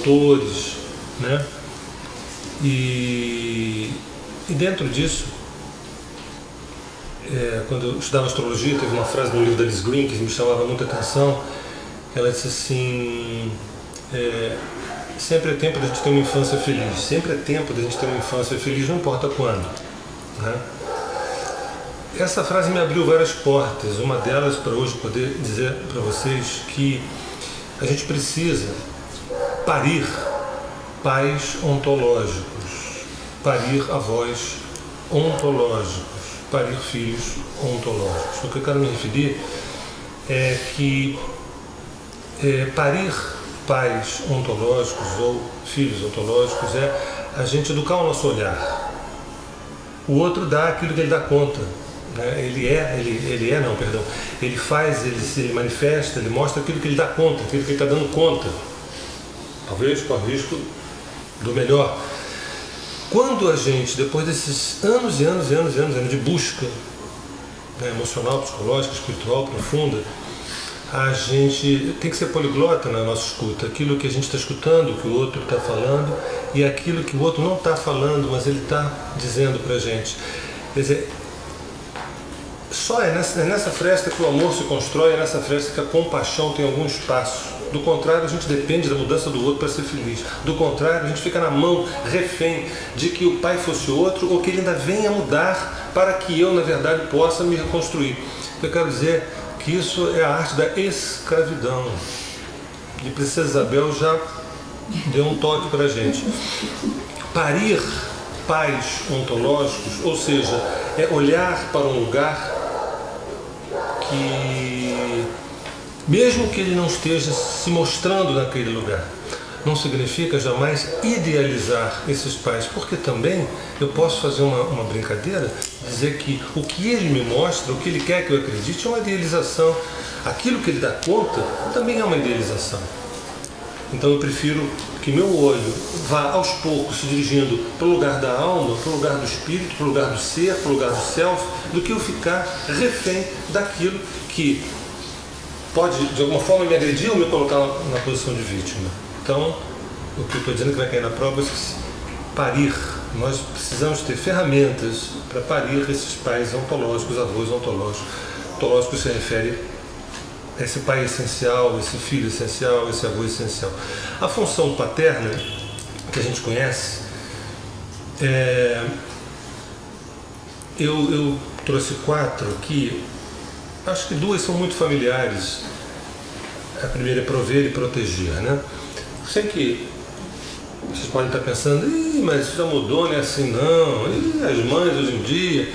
autores, né? E dentro disso, quando eu estudava astrologia, teve uma frase no livro da Liz Green que me chamava muita atenção. Ela disse assim: sempre é tempo de a gente ter uma infância feliz, sempre é tempo de a gente ter uma infância feliz, não importa quando, né? Essa frase me abriu várias portas, uma delas para hoje poder dizer para vocês que a gente precisa parir pais ontológicos, parir avós ontológicos, parir filhos ontológicos. O que eu quero me referir é que parir pais ontológicos ou filhos ontológicos é a gente educar o nosso olhar. O outro dá aquilo que ele dá conta, né? Ele faz, ele se manifesta, ele mostra aquilo que ele dá conta, aquilo que ele está dando conta, talvez com o risco do melhor. Quando a gente, depois desses anos e anos e anos e anos de busca, né, emocional, psicológica, espiritual, profunda, a gente tem que ser poliglota na nossa escuta. Aquilo que a gente está escutando, que o outro está falando, e aquilo que o outro não está falando, mas ele está dizendo para a gente. Quer dizer, só é nessa fresta que o amor se constrói, é nessa fresta que a compaixão tem algum espaço. Do contrário, a gente depende da mudança do outro para ser feliz. Do contrário, a gente fica na mão, refém de que o pai fosse outro, ou que ele ainda venha mudar para que eu, na verdade, possa me reconstruir. Eu quero dizer que isso é a arte da escravidão. E Princesa Isabel já deu um toque para a gente. Parir pais ontológicos, ou seja, é olhar para um lugar que, mesmo que ele não esteja se mostrando naquele lugar, não significa jamais idealizar esses pais, porque também eu posso fazer uma brincadeira, dizer que o que ele me mostra, o que ele quer que eu acredite, é uma idealização. Aquilo que ele dá conta também é uma idealização. Então eu prefiro que meu olho vá aos poucos se dirigindo para o lugar da alma, para o lugar do espírito, para o lugar do ser, para o lugar do self, do que eu ficar refém daquilo que pode de alguma forma me agredir ou me colocar na posição de vítima. Então, o que eu estou dizendo que vai cair na prova é parir. Nós precisamos ter ferramentas para parir esses pais ontológicos, avós ontológicos. Ontológico se refere a esse pai essencial, esse filho essencial, esse avô essencial. A função paterna, que a gente conhece, eu trouxe 4 aqui, acho que 2 são muito familiares. A primeira é prover e proteger, né? Sei que vocês podem estar pensando, mas isso já mudou, não é assim não, as mães hoje em dia.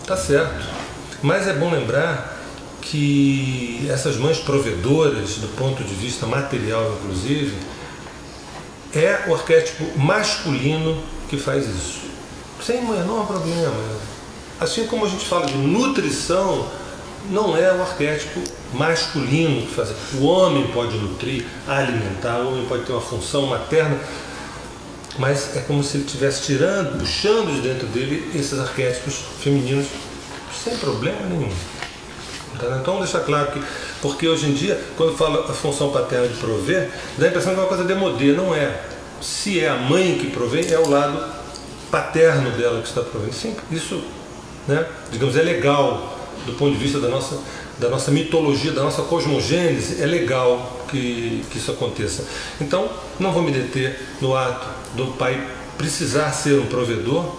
Tá certo, mas é bom lembrar que essas mães provedoras, do ponto de vista material inclusive, é o arquétipo masculino que faz isso, sem o menor problema. Assim como a gente fala de nutrição, não é o arquétipo masculino que faz. O homem pode nutrir, alimentar, o homem pode ter uma função materna, mas é como se ele estivesse tirando, puxando de dentro dele esses arquétipos femininos sem problema nenhum. Então vamos deixar claro que, porque hoje em dia, quando fala a função paterna de prover, dá a impressão que é uma coisa demodê, não é. Se é a mãe que provém, é o lado paterno dela que está provendo. Sim, isso, né, digamos, é legal do ponto de vista da nossa mitologia, da nossa cosmogênese, é legal que isso aconteça. Então, não vou me deter no ato do pai precisar ser um provedor,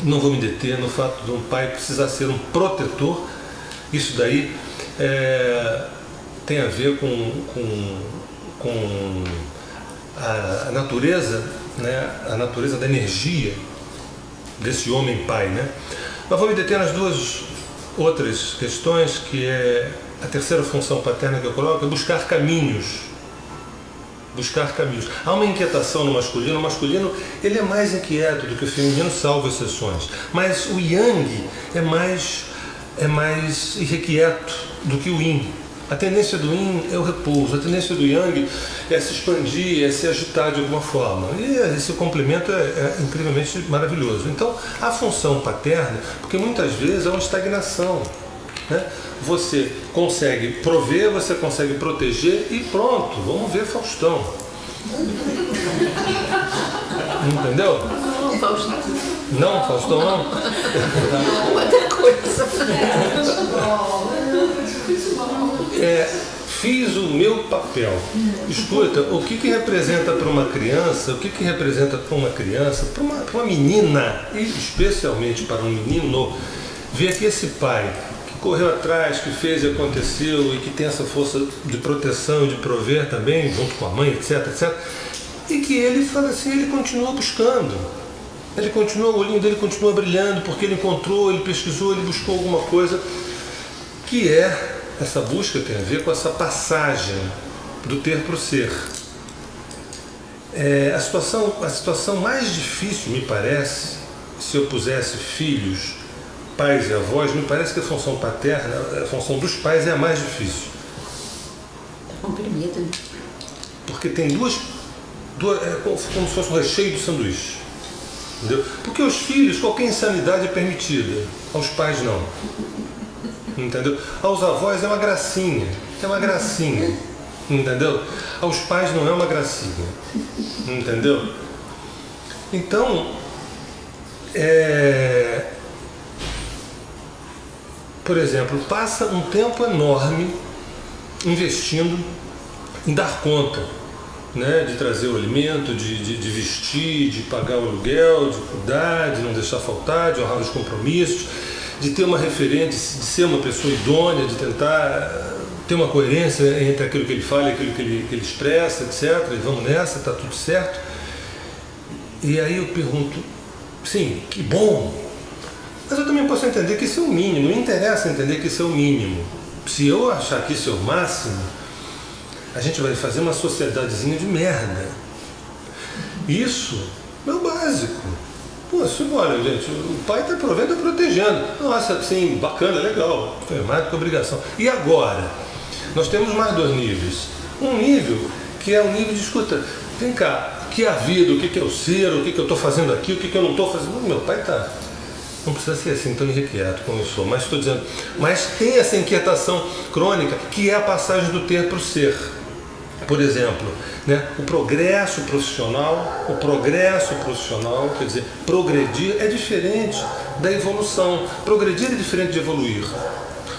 não vou me deter no fato de um pai precisar ser um protetor. Isso daí tem a ver com a natureza, né, a natureza da energia desse homem pai, né? Mas vou me deter nas 2 outras questões, que é a terceira função paterna que eu coloco, é buscar caminhos. Buscar caminhos. Há uma inquietação no masculino. O masculino, ele é mais inquieto do que o feminino, salvo exceções. Mas o yang é mais irrequieto do que o yin. A tendência do yin é o repouso, a tendência do yang é se expandir, é se agitar de alguma forma. E esse complemento é incrivelmente maravilhoso. Então, a função paterna, porque muitas vezes é uma estagnação. né? Você consegue prover, você consegue proteger e pronto, vamos ver Faustão. Entendeu? Não, Faustão. Não, Faustão não? Outra coisa. Fiz o meu papel. Escuta, o que representa para uma criança, para uma menina, e especialmente para um menino, ver que esse pai que correu atrás, que fez e aconteceu, e que tem essa força de proteção, de prover também, junto com a mãe, etc, etc, e que ele fala assim, ele continua buscando. Ele continua, o olhinho dele continua brilhando, porque ele encontrou, ele pesquisou, ele buscou alguma coisa, que é, essa busca tem a ver com essa passagem do ter para o ser. A situação mais difícil, me parece, se eu pusesse filhos, pais e avós, me parece que a função paterna, a função dos pais é a mais difícil. Comprimido, né? Porque tem duas como se fosse um recheio do sanduíche. Entendeu? Porque os filhos, qualquer insanidade é permitida, aos pais não. Entendeu? Aos avós é uma gracinha, entendeu? Aos pais não é uma gracinha, entendeu? Então, por exemplo, passa um tempo enorme investindo em dar conta, né, de trazer o alimento, de vestir, de pagar o aluguel, de cuidar, de não deixar faltar, de honrar os compromissos, de ter uma referência, de ser uma pessoa idônea, de tentar ter uma coerência entre aquilo que ele fala e aquilo que ele expressa, etc. E vamos nessa, está tudo certo. E aí eu pergunto, sim, que bom, mas eu também posso entender que isso é o mínimo, não interessa entender que isso é o mínimo. Se eu achar que isso é o máximo, a gente vai fazer uma sociedadezinha de merda. Isso é o básico. Pô, olha, gente, o pai está provendo e protegendo. Nossa, sim, bacana, legal. Foi mais do que obrigação. E agora? Nós temos mais dois níveis. Um nível que é o nível de escuta. Vem cá, o que é a vida, o que é o ser, o que eu estou fazendo aqui, o que eu não estou fazendo. Meu pai está... Não precisa ser assim tão inquieto como eu sou, mas estou dizendo. Mas tem essa inquietação crônica que é a passagem do ter para o ser. Por exemplo, né, o progresso profissional, quer dizer, progredir é diferente da evolução. Progredir é diferente de evoluir.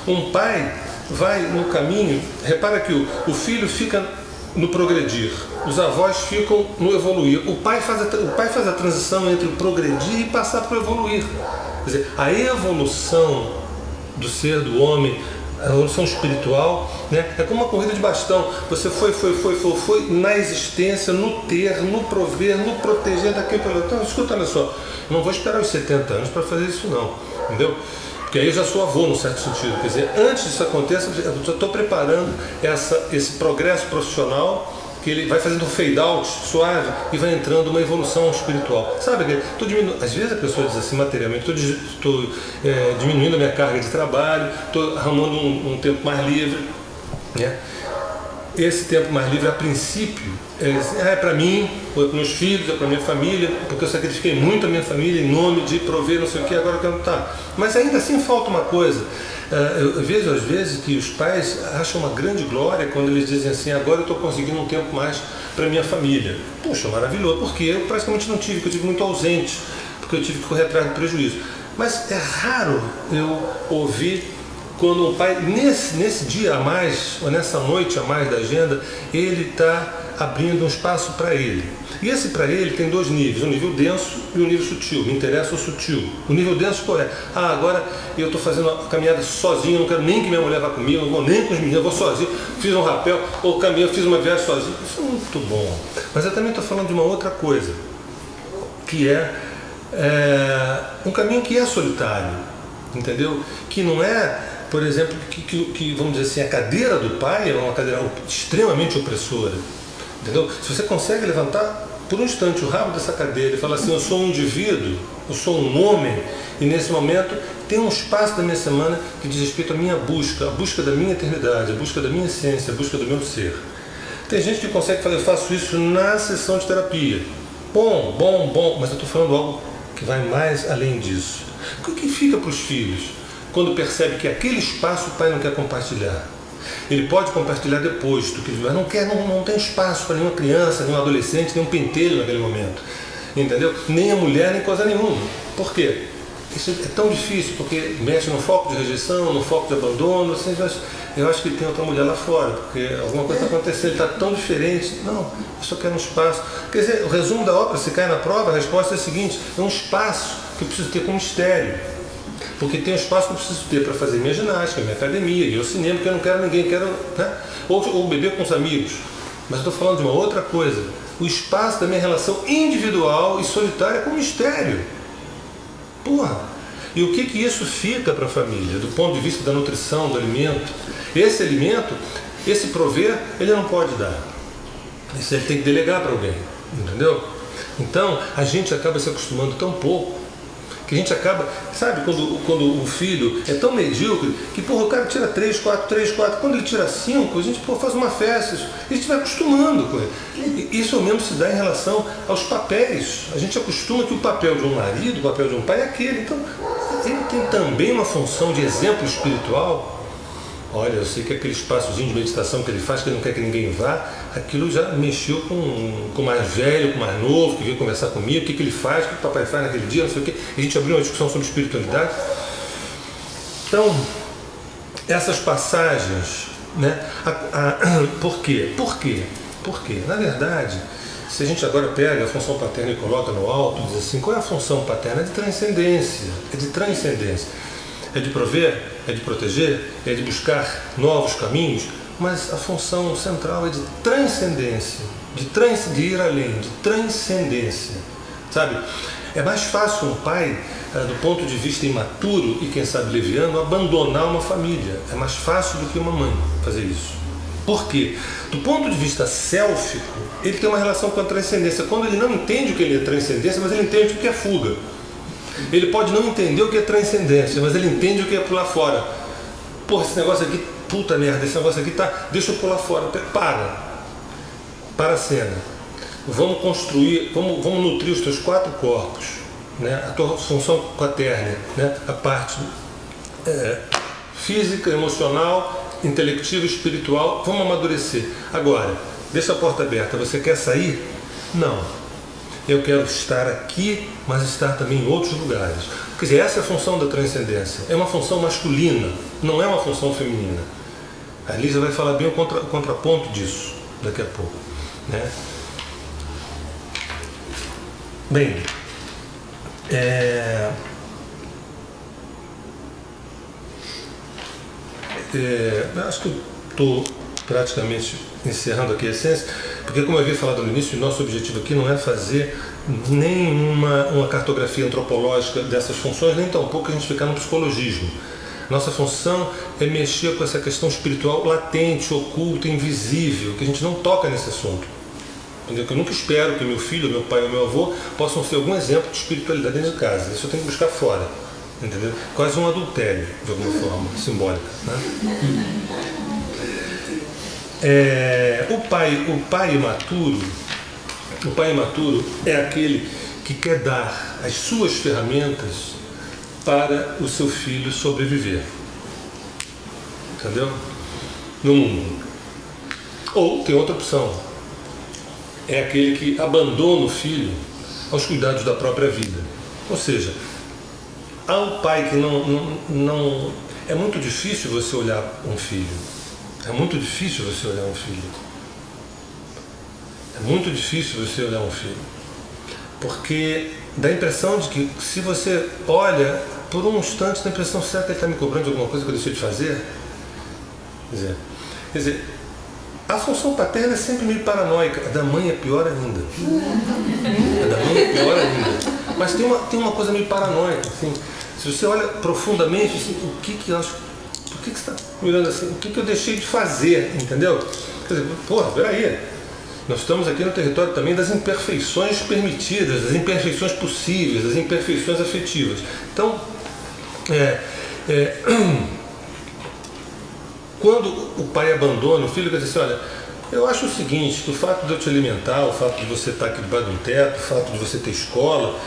Um pai vai no caminho, repara que o filho fica no progredir, os avós ficam no evoluir. O pai faz a transição entre o progredir e passar para o evoluir. Quer dizer, a evolução do ser, do homem, a evolução espiritual, né, é como uma corrida de bastão. Você foi na existência, no ter, no prover, no proteger daquele problema. Então, escuta, olha só, não vou esperar os 70 anos para fazer isso não, entendeu? Porque aí eu já sou avô, num certo sentido. Quer dizer, antes disso aconteça, eu já estou preparando esse progresso profissional, que ele vai fazendo um fade out suave e vai entrando uma evolução espiritual. Sabe, estou diminuindo, às vezes a pessoa diz assim, materialmente, estou diminuindo a minha carga de trabalho, estou arrumando um tempo mais livre, né? Esse tempo mais livre, a princípio, é para mim, ou é para meus filhos, é para minha família, porque eu sacrifiquei muito a minha família em nome de prover não sei o que, agora eu quero estar. Mas ainda assim falta uma coisa. Eu vejo às vezes que os pais acham uma grande glória quando eles dizem assim, agora eu estou conseguindo um tempo mais para minha família. Puxa, maravilhoso, porque eu praticamente não tive, porque eu tive muito ausente, porque eu tive que correr atrás do prejuízo. Mas é raro eu ouvir quando o pai, nesse dia a mais, ou nessa noite a mais da agenda, ele está abrindo um espaço para ele. E esse para ele tem dois níveis, um nível denso e um nível sutil. Me interessa o sutil. O nível denso qual é? Agora eu estou fazendo uma caminhada sozinho, não quero nem que minha mulher vá comigo, não vou nem com os meninos, eu vou sozinho, fiz um rapel, ou caminho, fiz uma viagem sozinho. Isso é muito bom. Mas eu também estou falando de uma outra coisa, que é um caminho que é solitário, entendeu? Que não é, por exemplo, que vamos dizer assim, a cadeira do pai é uma cadeira extremamente opressora, entendeu? Se você consegue levantar por um instante o rabo dessa cadeira e falar assim, eu sou um indivíduo, eu sou um homem, e nesse momento tem um espaço da minha semana que diz respeito à minha busca, a busca da minha eternidade, a busca da minha essência, a busca do meu ser. Tem gente que consegue fazer, eu faço isso na sessão de terapia. Bom, mas eu estou falando algo que vai mais além disso. O que fica para os filhos? quando percebe que aquele espaço o pai não quer compartilhar. Ele pode compartilhar depois, mas não tem espaço para nenhuma criança, nenhum adolescente, nenhum pentelho naquele momento. Entendeu? Nem a mulher, nem coisa nenhuma. Por quê? Isso é tão difícil, porque mexe no foco de rejeição, no foco de abandono. Assim, eu acho que tem outra mulher lá fora, porque alguma coisa está acontecendo, ele está tão diferente. Não, eu só quero um espaço. Quer dizer, o resumo da ópera, se cai na prova, a resposta é a seguinte: é um espaço que eu preciso ter com mistério. Porque tem um espaço que eu preciso ter para fazer minha ginástica, minha academia, ir ao cinema, porque eu não quero ninguém, quero, né? ou beber com os amigos. Mas eu estou falando de uma outra coisa. O espaço da minha relação individual e solitária com mistério. Porra! E o que isso fica para a família, do ponto de vista da nutrição, do alimento? Esse alimento, esse prover, ele não pode dar. Isso ele tem que delegar para alguém, entendeu? Então, a gente acaba se acostumando tão pouco, que a gente acaba, sabe, quando o filho é tão medíocre, que porra, o cara tira 3, 4, quando ele tira 5, a gente faz uma festa, a gente vai acostumando com ele. Isso ao mesmo se dá em relação aos papéis. A gente acostuma que o papel de um marido, o papel de um pai é aquele. Então, ele tem também uma função de exemplo espiritual. Olha, eu sei que aquele espaçozinho de meditação que ele faz, que ele não quer que ninguém vá, aquilo já mexeu com o mais velho, com o mais novo, que veio conversar comigo, o que ele faz, o que o papai faz naquele dia, não sei o quê. A gente abriu uma discussão sobre espiritualidade. Então, essas passagens, né? Por quê? Na verdade, se a gente agora pega a função paterna e coloca no alto, diz assim, qual é a função paterna? É de transcendência, é de prover, é de proteger, é de buscar novos caminhos, mas a função central é de transcendência, de ir além, de transcendência, sabe? É mais fácil um pai, do ponto de vista imaturo e quem sabe leviano, abandonar uma família. É mais fácil do que uma mãe fazer isso. Por quê? Do ponto de vista sélfico, ele tem uma relação com a transcendência. Quando ele não entende o que é transcendência, mas ele entende o que é fuga. Ele pode não entender o que é transcendência, mas ele entende o que é pular fora. Porra, esse negócio aqui, puta merda, esse negócio aqui tá, deixa eu pular fora. Para a cena. Vamos construir, vamos nutrir os teus 4 corpos, né? A tua função quaterna, né? A parte física, emocional, intelectiva, espiritual, vamos amadurecer. Agora, deixa a porta aberta, você quer sair? Não. Eu quero estar aqui, mas estar também em outros lugares. Quer dizer, essa é a função da transcendência. É uma função masculina, não é uma função feminina. A Lígia vai falar bem o contraponto disso daqui a pouco, né? Bem, acho que eu estou praticamente encerrando aqui a essência, porque como eu havia falado no início, o nosso objetivo aqui não é fazer nenhuma cartografia antropológica dessas funções, nem tampouco a gente ficar no psicologismo. Nossa função é mexer com essa questão espiritual latente, oculta, invisível, que a gente não toca nesse assunto. Entendeu? Que eu nunca espero que meu filho, meu pai ou meu avô possam ser algum exemplo de espiritualidade dentro de casa. Isso eu tenho que buscar fora. Entendeu? Quase um adultério, de alguma forma, simbólica, né? O pai imaturo é aquele que quer dar as suas ferramentas para o seu filho sobreviver, entendeu? No mundo. Ou tem outra opção, é aquele que abandona o filho aos cuidados da própria vida. Ou seja, ao pai que não é muito difícil você olhar um filho. É muito difícil você olhar um filho. É muito difícil você olhar um filho. Porque dá a impressão de que se você olha, por um instante, dá a impressão, será que ele está me cobrando de alguma coisa que eu deixei de fazer? Quer dizer, a função paterna é sempre meio paranoica. A da mãe é pior ainda. Mas tem uma coisa meio paranoica. Assim. Se você olha profundamente, assim, o que eu acho... Por que você está me olhando assim? O que eu deixei de fazer? Entendeu? Quer dizer, porra, peraí. Nós estamos aqui no território também das imperfeições permitidas, das imperfeições possíveis, das imperfeições afetivas. Então, quando o pai abandona o filho, quer dizer assim, olha, eu acho o seguinte, que o fato de eu te alimentar, o fato de você estar aqui debaixo de um teto, o fato de você ter escola,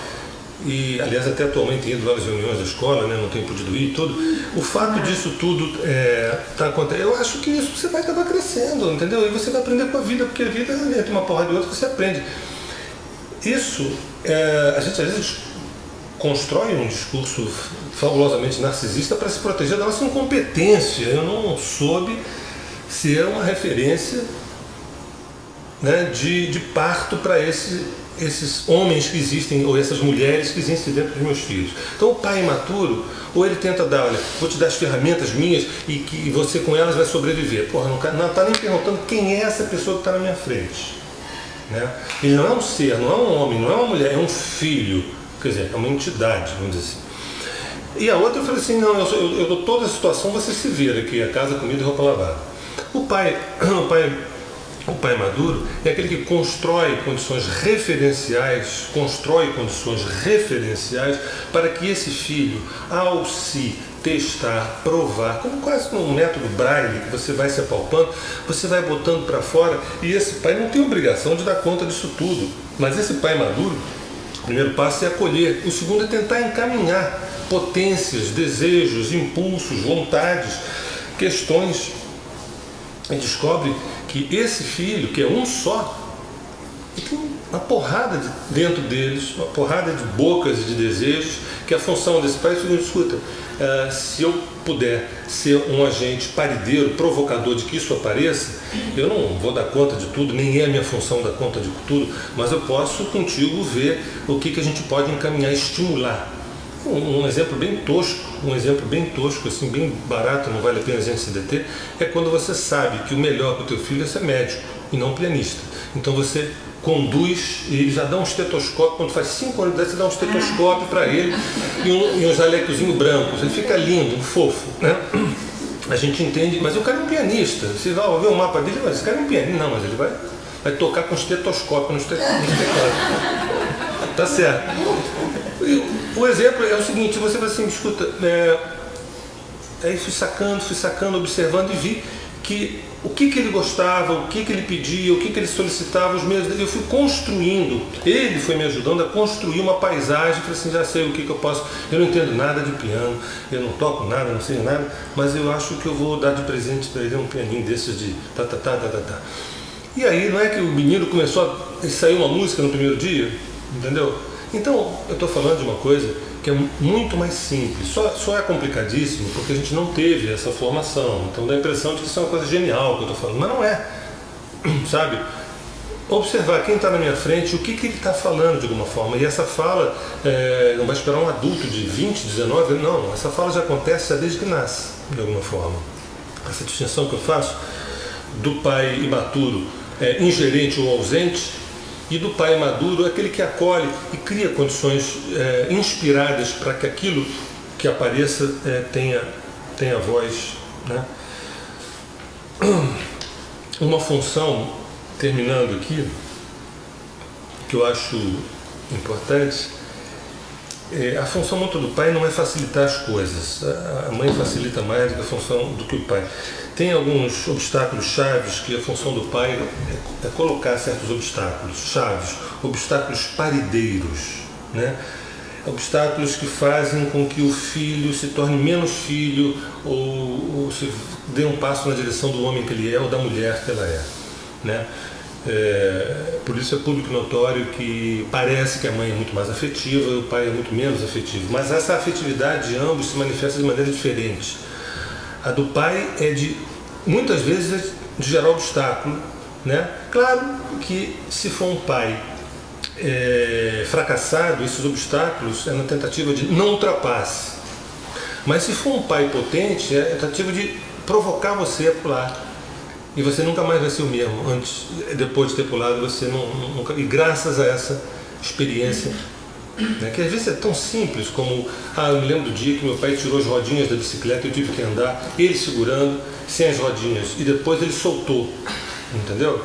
e aliás até atualmente indo lá nas reuniões da escola, né, não tenho podido ir e tudo, o fato disso tudo tá acontecendo, eu acho que isso você vai acabar crescendo, entendeu? E você vai aprender com a vida, porque a vida tem uma porrada de outra que você aprende. Isso, a gente às vezes constrói um discurso fabulosamente narcisista para se proteger da nossa incompetência. Eu não soube ser uma referência, né, de parto para esses homens que existem, ou essas mulheres que existem dentro dos meus filhos. Então o pai imaturo, ou ele tenta dar, olha, vou te dar as ferramentas minhas e que você com elas vai sobreviver. Porra, não está nem perguntando quem é essa pessoa que está na minha frente. Né? Ele não é um ser, não é um homem, não é uma mulher, é um filho, quer dizer, é uma entidade, vamos dizer assim. E a outra eu falei assim, não, eu dou toda a situação, você se vira aqui, a casa, comida e roupa lavada. O pai maduro é aquele que constrói condições referenciais para que esse filho, ao se testar, provar, como quase num método Braille, que você vai se apalpando, você vai botando para fora, e esse pai não tem obrigação de dar conta disso tudo. Mas esse pai maduro, o primeiro passo é acolher, o segundo é tentar encaminhar potências, desejos, impulsos, vontades, questões, e descobre que esse filho, que é um só, tem uma porrada dentro deles, uma porrada de bocas e de desejos, que a função desse pai é o seguinte: escuta, se eu puder ser um agente parideiro, provocador de que isso apareça, eu não vou dar conta de tudo, nem é a minha função dar conta de tudo, mas eu posso contigo ver o que a gente pode encaminhar, estimular. Um exemplo bem tosco, assim, bem barato, não vale a pena a gente se deter, é quando você sabe que o melhor para o teu filho é ser médico e não pianista. Então você conduz e ele já dá um estetoscópio, quando faz 5 anos de idade, você dá um estetoscópio para ele e um jalecozinho branco, ele fica lindo, fofo, né? A gente entende, mas o cara é um pianista, você vai ver o mapa dele, mas esse cara é um pianista, não, mas ele vai tocar com estetoscópio no teclado. Tá certo. O exemplo é o seguinte: você vai assim, escuta, aí fui sacando, observando e vi que o que ele gostava, o que ele pedia, o que ele solicitava, os meios dele, eu fui construindo, ele foi me ajudando a construir uma paisagem. Falei assim, já sei o que eu posso, eu não entendo nada de piano, eu não toco nada, não sei nada, mas eu acho que eu vou dar de presente para ele um pianinho desses de tá. E aí não é que o menino começou a sair uma música no primeiro dia, entendeu? Então, eu estou falando de uma coisa que é muito mais simples, só é complicadíssimo porque a gente não teve essa formação, então dá a impressão de que isso é uma coisa genial que eu estou falando, mas não é, sabe? Observar quem está na minha frente, o que ele está falando de alguma forma, e essa fala, não vai esperar um adulto de 20, 19, não, essa fala já acontece desde que nasce, de alguma forma. Essa distinção que eu faço do pai imaturo, ingerente ou ausente, e do pai maduro, aquele que acolhe e cria condições inspiradas para que aquilo que apareça tenha voz, né? Uma função, terminando aqui, que eu acho importante, a função muito do pai não é facilitar as coisas, a mãe facilita mais do que a função do que o pai. Tem alguns obstáculos chaves que a função do pai é colocar certos obstáculos chaves, obstáculos parideiros, né? Obstáculos que fazem com que o filho se torne menos filho ou se dê um passo na direção do homem que ele é ou da mulher que ela é, né? Por isso é público notório que parece que a mãe é muito mais afetiva e o pai é muito menos afetivo, mas essa afetividade de ambos se manifesta de maneira diferente. A do pai muitas vezes de gerar obstáculo, né? Claro que se for um pai fracassado, esses obstáculos é na tentativa de não ultrapasse, mas se for um pai potente, é a tentativa de provocar você a pular. E você nunca mais vai ser o mesmo. Depois de ter pulado, você nunca. E graças a essa experiência, né, que às vezes é tão simples como, eu me lembro do dia que meu pai tirou as rodinhas da bicicleta e eu tive que andar, ele segurando, sem as rodinhas, e depois ele soltou, entendeu?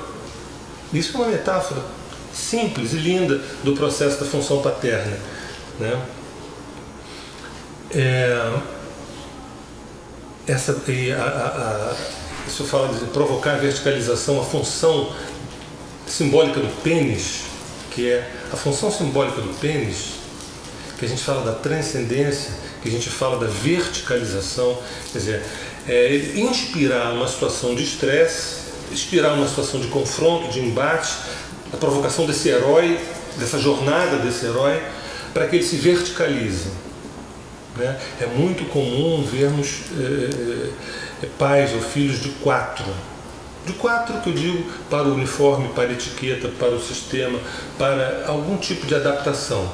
Isso é uma metáfora simples e linda do processo da função paterna, né? Isso fala de provocar a verticalização, a função simbólica do pênis, que é a função simbólica do pênis, que a gente fala da transcendência, que a gente fala da verticalização, quer dizer, inspirar uma situação de estresse, inspirar uma situação de confronto, de embate, a provocação desse herói, dessa jornada desse herói, para que ele se verticalize. Né? É muito comum vermos pais ou filhos de quatro que eu digo, para o uniforme, para a etiqueta, para o sistema, para algum tipo de adaptação.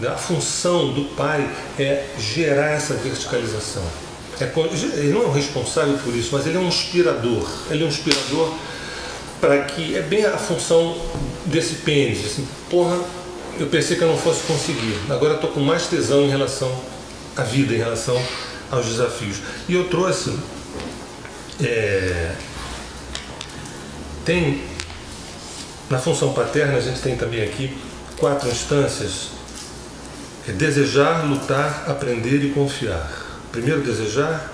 A função do pai é gerar essa verticalização. Ele não é o responsável por isso, mas ele é um inspirador. Ele é um inspirador para que... É bem a função desse pênis. Assim, porra, eu pensei que eu não fosse conseguir. Agora eu estou com mais tesão em relação à vida, em relação aos desafios. E eu trouxe... na função paterna, a gente tem também aqui 4 instâncias. Desejar, lutar, aprender e confiar. Primeiro desejar,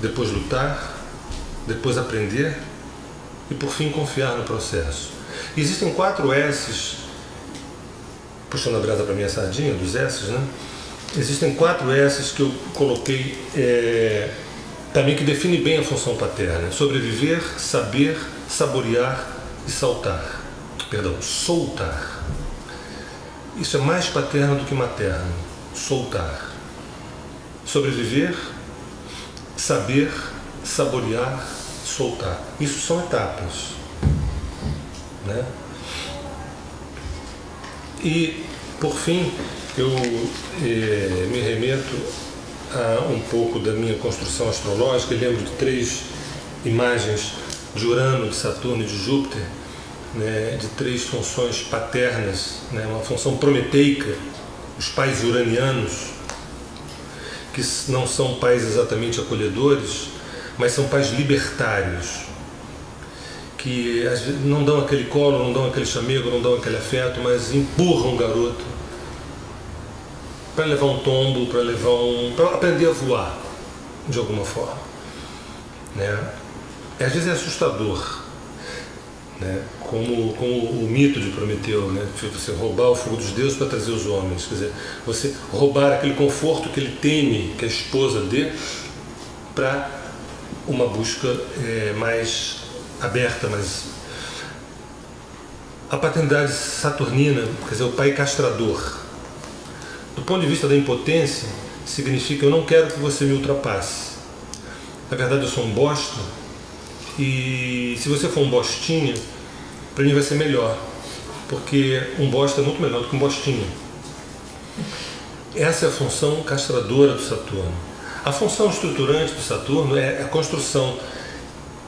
depois lutar, depois aprender e por fim confiar no processo. E existem 4 S's, puxando a brasa para minha sardinha, dos S's, né? Existem 4 S's que eu coloquei também que define bem a função paterna: sobreviver, saber, saborear e soltar. Isso é mais paterno do que materno. Soltar. Sobreviver, saber, saborear, soltar. Isso são etapas. Né? E, por fim, eu me remeto a um pouco da minha construção astrológica. Eu lembro de 3 imagens de Urano, de Saturno e de Júpiter, né, de 3 funções paternas, né, uma função prometeica, os pais uranianos, que não são pais exatamente acolhedores, mas são pais libertários, que às vezes não dão aquele colo, não dão aquele chamego, não dão aquele afeto, mas empurram o garoto para levar um tombo, para aprender a voar, de alguma forma. Né? E às vezes é assustador, né? Como o mito de Prometeu, né? Você roubar o fogo dos deuses para trazer os homens, quer dizer, você roubar aquele conforto que ele teme que a esposa dê para uma busca mais aberta, mas a paternidade saturnina, quer dizer, o pai castrador. Do ponto de vista da impotência, significa: eu não quero que você me ultrapasse. Na verdade, eu sou um bosta, e se você for um bostinha, para mim vai ser melhor, porque um bosta é muito melhor do que um bostinha. Essa é a função castradora do Saturno. A função estruturante do Saturno é a construção.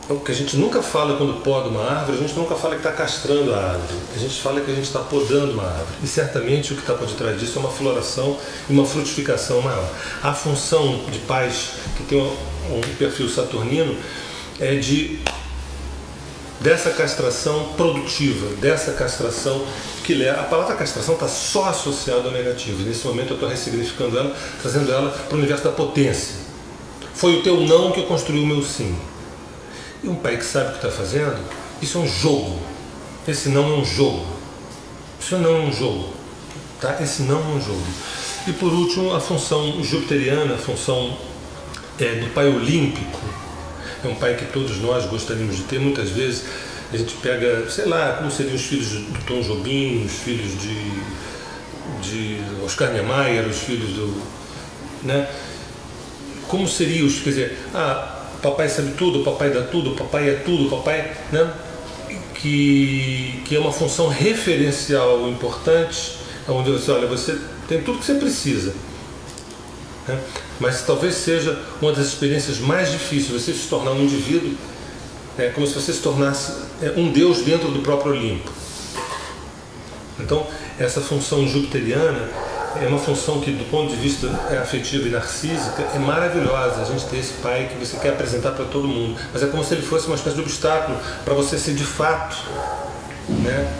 O que a gente nunca fala quando poda uma árvore, a gente nunca fala que está castrando a árvore, a gente fala que a gente está podando uma árvore. E certamente o que está por detrás disso é uma floração e uma frutificação maior. A função de pais que tem um perfil saturnino é dessa castração produtiva, dessa castração que leva... A palavra castração está só associada ao negativo. Nesse momento eu estou ressignificando ela, trazendo ela para o universo da potência. Foi o teu não que construiu o meu sim. E um pai que sabe o que está fazendo, isso é um jogo. Esse não é um jogo. Isso não é um jogo. Tá? Esse não é um jogo. E por último, a função jupiteriana, a função do pai olímpico. É um pai que todos nós gostaríamos de ter. Muitas vezes a gente pega, sei lá, como seriam os filhos do Tom Jobim, os filhos de Oscar Niemeyer, os filhos do... Né? Como seriam os... Quer dizer, papai sabe tudo, papai dá tudo, papai é tudo, papai... Né? Que é uma função referencial importante, onde você, olha, você tem tudo que você precisa. Né? Mas talvez seja uma das experiências mais difíceis, você se tornar um indivíduo, como se você se tornasse um deus dentro do próprio Olimpo. Então, essa função jupiteriana é uma função que, do ponto de vista afetivo e narcísica, é maravilhosa. A gente tem esse pai que você quer apresentar para todo mundo, mas é como se ele fosse uma espécie de obstáculo para você ser de fato, né,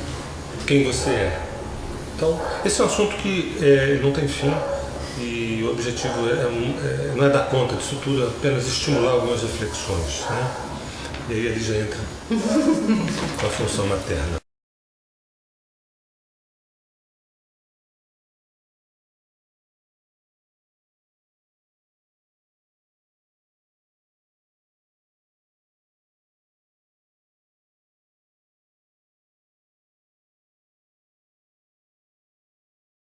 quem você é. Então, esse é um assunto que não tem fim, e o objetivo não é dar conta disso tudo, é apenas estimular algumas reflexões. Né? E aí ele já entra com a função materna.